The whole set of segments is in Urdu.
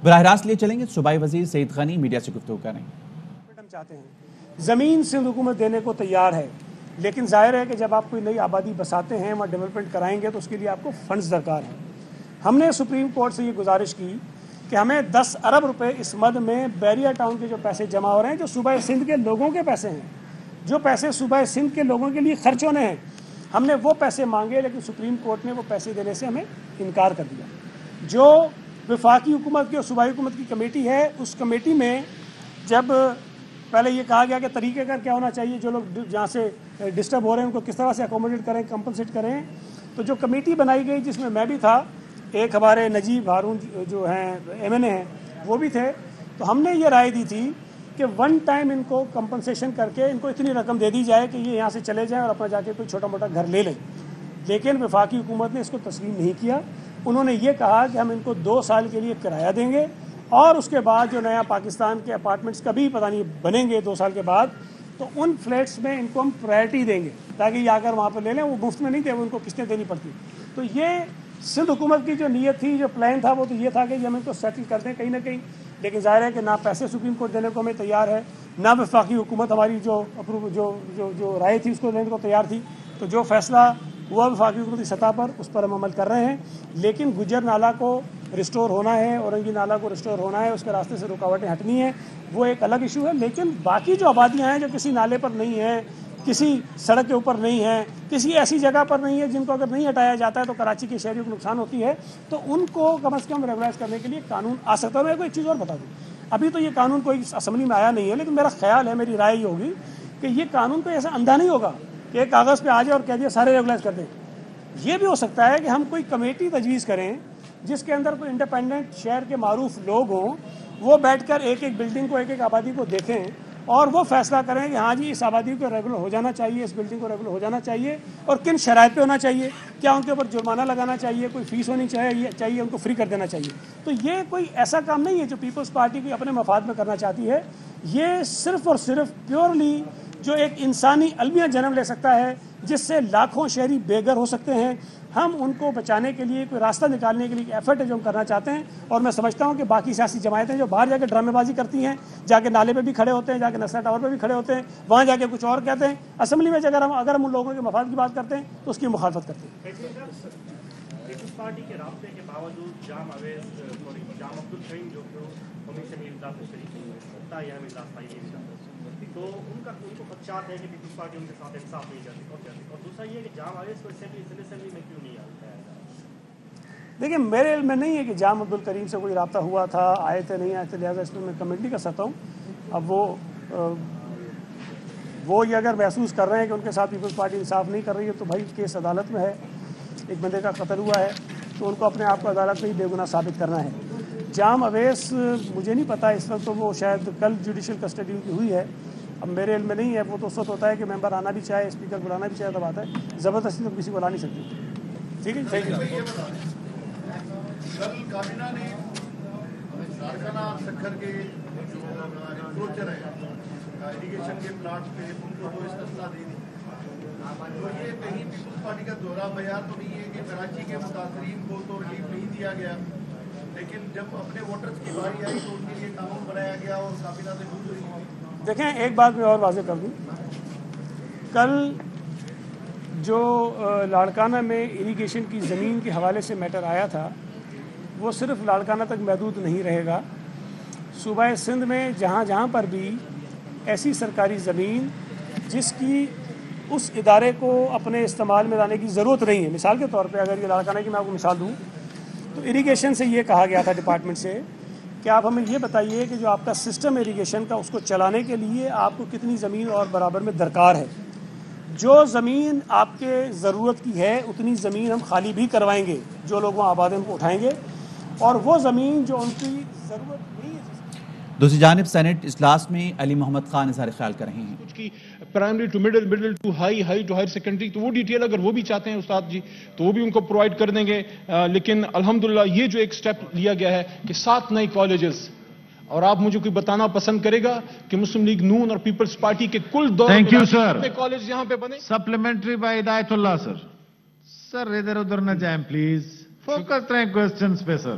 براہ راست لیے چلیں گے صوبائی وزیر سعید غنی میڈیا سے گفتگو کریں گے۔ ہم چاہتے ہیں زمین سندھ حکومت دینے کو تیار ہے، لیکن ظاہر ہے کہ جب آپ کوئی نئی آبادی بساتے ہیں وہاں ڈیولپمنٹ کرائیں گے تو اس کے لیے آپ کو فنڈز درکار ہیں۔ ہم نے سپریم کورٹ سے یہ گزارش کی کہ ہمیں 10 ارب روپے اس مد میں بیریا ٹاؤن کے جو پیسے جمع ہو رہے ہیں، جو صوبہ سندھ کے لوگوں کے پیسے ہیں، جو پیسے صوبہ سندھ کے لوگوں کے لیے خرچ ہونے ہیں، ہم نے وہ پیسے مانگے، لیکن سپریم کورٹ نے وہ پیسے دینے سے ہمیں انکار کر دیا۔ جو وفاقی حکومت کی اور صوبائی حکومت کی کمیٹی ہے، اس کمیٹی میں جب پہلے یہ کہا گیا کہ طریقہ کار کیا ہونا چاہیے، جو لوگ جہاں سے ڈسٹرب ہو رہے ہیں ان کو کس طرح سے اکوموڈیٹ کریں، کمپنسیٹ کریں، تو جو کمیٹی بنائی گئی جس میں بھی تھا، ایک ہمارے نجیب ہارون جو ہیں ایم این اے ہیں وہ بھی تھے، تو ہم نے یہ رائے دی تھی کہ ون ٹائم ان کو کمپنسیشن کر کے ان کو اتنی رقم دے دی جائے کہ یہ یہاں سے چلے جائیں اور اپنا جا کے کوئی چھوٹا موٹا گھر لے لیں، لیکن وفاقی حکومت نے اس کو تسلیم نہیں کیا۔ انہوں نے یہ کہا کہ ہم ان کو 2 سال کے لیے کرایہ دیں گے اور اس کے بعد جو نیا پاکستان کے اپارٹمنٹس کبھی پتہ نہیں بنیں گے 2 سال کے بعد، تو ان فلیٹس میں ان کو ہم پرائرٹی دیں گے تاکہ یہ آ کر وہاں پر لے لیں، وہ مفت میں نہیں تھے، وہ ان کو قسطیں دینی پڑتی۔ تو یہ سندھ حکومت کی جو نیت تھی، جو پلان تھا، وہ تو یہ تھا کہ ہم ان کو سیٹل کر دیں کہیں نہ کہیں، لیکن ظاہر ہے کہ نہ پیسے سپریم کورٹ دینے کو ہمیں تیار ہے، نہ وفاقی حکومت ہماری جو رائے تھی اس کو دینے کو تیار تھی۔ تو جو فیصلہ ہوا وفاقی حکومتی سطح پر اس پر ہم عمل کر رہے ہیں، لیکن گجر نالہ کو ریسٹور ہونا ہے، اورنگی نالہ کو ریسٹور ہونا ہے، اس کے راستے سے رکاوٹیں ہٹنی ہیں، وہ ایک الگ ایشو ہے۔ لیکن باقی جو آبادیاں ہیں جو کسی نالے پر نہیں ہیں، کسی سڑک کے اوپر نہیں ہیں، کسی ایسی جگہ پر نہیں ہے جن کو اگر نہیں ہٹایا جاتا ہے تو کراچی کے شہریوں کو نقصان ہوتی ہے، تو ان کو کم از کم ریگولائز کرنے کے لیے قانون آ سکتا ہے۔ میں کو ایک چیز اور بتا دوں، ابھی تو یہ قانون کوئی اسمبلی میں آیا نہیں ہے، لیکن میرا خیال ہے، میری رائے یہ ہوگی کہ یہ قانون کوئی ایسا اندھا نہیں ہوگا کہ ایک کاغذ پہ آ جائے اور کہہ دیا سارے ریگولائز کر دیں۔ یہ بھی ہو سکتا ہے کہ ہم کوئی کمیٹی تجویز کریں جس کے اندر کوئی انڈیپینڈنٹ شہر کے معروف لوگ ہوں، وہ بیٹھ کر ایک ایک بلڈنگ کو، ایک ایک آبادی کو دیکھیں اور وہ فیصلہ کریں کہ ہاں جی اس آبادی کو ریگولر ہو جانا چاہیے، اس بلڈنگ کو ریگولر ہو جانا چاہیے، اور کن شرائط پہ ہونا چاہیے، کیا ان کے اوپر جرمانہ لگانا چاہیے، کوئی فیس ہونی چاہیے، ان کو فری کر دینا چاہیے۔ تو یہ کوئی ایسا کام نہیں ہے جو پیپلز پارٹی کو اپنے مفاد میں کرنا چاہتی ہے، یہ صرف اور صرف پیورلی جو ایک انسانی المیہ جنم لے سکتا ہے جس سے لاکھوں شہری بے گھر ہو سکتے ہیں، ہم ان کو بچانے کے لیے کوئی راستہ نکالنے کے لیے ایفرٹ ہے جو ہم کرنا چاہتے ہیں۔ اور میں سمجھتا ہوں کہ باقی سیاسی جماعتیں جو باہر جا کے ڈرامے بازی کرتی ہیں، جا کے نالے پہ بھی کھڑے ہوتے ہیں، جا کے نسلا ٹاور پہ بھی کھڑے ہوتے ہیں، وہاں جا کے کچھ اور کہتے ہیں، اسمبلی میں اگر ہم ان لوگوں کے مفاد کی بات کرتے ہیں تو اس کی مخالفت کرتے ہیں۔ پیپلز پارٹی کے رابطے کے باوجود جام عبد الکریم جو کمیشن اجلاس میں شریک نہیں ہوئے، یہ اجلاس پائی گئی، تو ان کو خدشات ہے کہ پیپلز پارٹی ان کے ساتھ انصاف نہیں کرتی، اور دوسرا یہ کہ جام اویس کو اسمبلی میں کیوں نہیں آتا ہے؟ دیکھیں میرے علم میں نہیں ہے کہ جام عبد الکریم سے کوئی رابطہ ہوا تھا، آئے تھے نہیں آئے تھے، لہٰذا اس میں کمنٹ نہیں کر سکتا ہوں۔ اب وہ یہ اگر محسوس کر رہے ہیں کہ ان کے ساتھ پیپلز پارٹی انصاف نہیں کر رہی ہے تو بھائی کیس عدالت میں ہے، ایک بندے کا قتل ہوا ہے تو ان کو اپنے آپ کو عدالت میں ہی بے گناہ ثابت کرنا ہے۔ جام اویس مجھے نہیں پتہ اس وقت، تو وہ شاید کل جوڈیشل کسٹڈی ان کی ہوئی ہے، اب میرے علم میں نہیں ہے۔ وہ تو اس وقت ہوتا ہے کہ ممبر آنا بھی چاہے، اسپیکر بلانا بھی چاہے تب آتا ہے، زبردستی تو کسی کو لا نہیں سکتی۔ ٹھیک ہے جی، کل کابینہ نے لاڑکانہ سکھر کے جو انکروچر ہیں اریگیشن کے پلاٹ پہ ان کو جو استثنا دے دی، تو یہ کہیں پیپلز پارٹی کا دوہرا بیان تو نہیں ہے کہ کراچی کے متاثرین کو تو ریلیف نہیں دیا گیا، لیکن جب اپنے ووٹرز کی باری آئی تو ان کے لیے قانون بنایا گیا اور کابینہ سے منظوری ہوئی؟ دیکھیں ایک بات میں اور واضح کر دوں، کل جو لاڑکانہ میں اریگیشن کی زمین کے حوالے سے میٹر آیا تھا وہ صرف لاڑکانہ تک محدود نہیں رہے گا۔ صوبہ سندھ میں جہاں جہاں پر بھی ایسی سرکاری زمین جس کی اس ادارے کو اپنے استعمال میں لانے کی ضرورت نہیں ہے، مثال کے طور پہ اگر یہ لاڑکانہ کی میں آپ کو مثال دوں تو اریگیشن سے یہ کہا گیا تھا ڈپارٹمنٹ سے کہ آپ ہمیں یہ بتائیے کہ جو آپ کا سسٹم اریگیشن کا اس کو چلانے کے لیے آپ کو کتنی زمین اور برابر میں درکار ہے، جو زمین آپ کے ضرورت کی ہے اتنی زمین ہم خالی بھی کروائیں گے، جو لوگ وہاں آباد ہیں ان کو اٹھائیں گے، اور وہ زمین جو ان کی ضرورت نہیں ہے۔ دوسری جانب سینٹ اجلاس میں علی محمد خان اظہار خیال کر رہے ہیں۔ کچھ کی primary to middle to high to higher secondary, تو وہ ڈیٹیل اگر وہ بھی چاہتے ہیں استاد جی تو وہ بھی ان کو پرووائڈ کر دیں گے، لیکن الحمدللہ یہ جو ایک سٹیپ لیا گیا ہے کہ 7 نئے کالجز، اور آپ مجھے کوئی بتانا پسند کرے گا کہ مسلم لیگ نون اور پیپلز پارٹی کے کل دور میں کالج یہاں پہ بنے؟ سپلیمنٹری بائی ہدایت اللہ سر ادھر ادھر نہ جائیں پلیز، فوکس رہیں کوسچنز پہ سر۔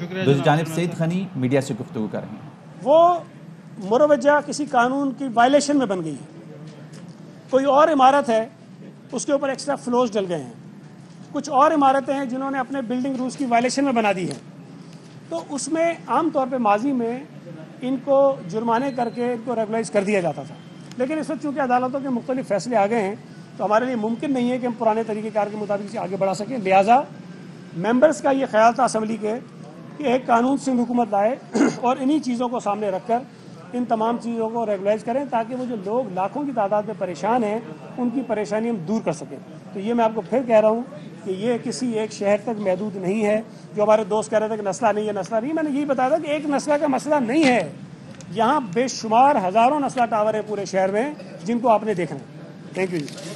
دوسری جانب سعید غنی میڈیا سے گفتگو کر رہے ہیں. وہ مروجہ کسی قانون کی وائلیشن میں بن گئی ہے. کوئی اور عمارت ہے اس کے اوپر ایکسٹرا فلوز ڈل گئے ہیں. کچھ اور عمارتیں ہیں جنہوں نے اپنے بلڈنگ رولز کی وائلیشن میں بنا دی ہیں. تو اس میں عام طور پہ ماضی میں ان کو جرمانے کر کے ان کو ریگولائز کر دیا جاتا تھا. لیکن اس وقت چونکہ عدالتوں کے مختلف فیصلے آ گئے ہیں تو ہمارے لیے ممکن نہیں ہے کہ ہم پرانے طریقہ کار کے مطابق اسے آگے بڑھا سکیں. لہٰذا ممبرز کا یہ خیال تھا اسمبلی کے کہ ایک قانون سندھ حکومت لائے اور انہی چیزوں کو سامنے رکھ کر ان تمام چیزوں کو ریگولائز کریں تاکہ وہ جو لوگ لاکھوں کی تعداد میں پریشان ہیں ان کی پریشانی ہم دور کر سکیں. تو یہ میں آپ کو پھر کہہ رہا ہوں کہ یہ کسی ایک شہر تک محدود نہیں ہے. جو ہمارے دوست کہہ رہے تھے کہ نسلہ نہیں ہے, نسلہ نہیں, میں نے یہی بتایا تھا کہ ایک نسلہ کا مسئلہ نہیں ہے. یہاں بے شمار ہزاروں نسلہ ٹاور ہیں پورے شہر میں جن کو آپ نے دیکھنا ہے. Thank you G.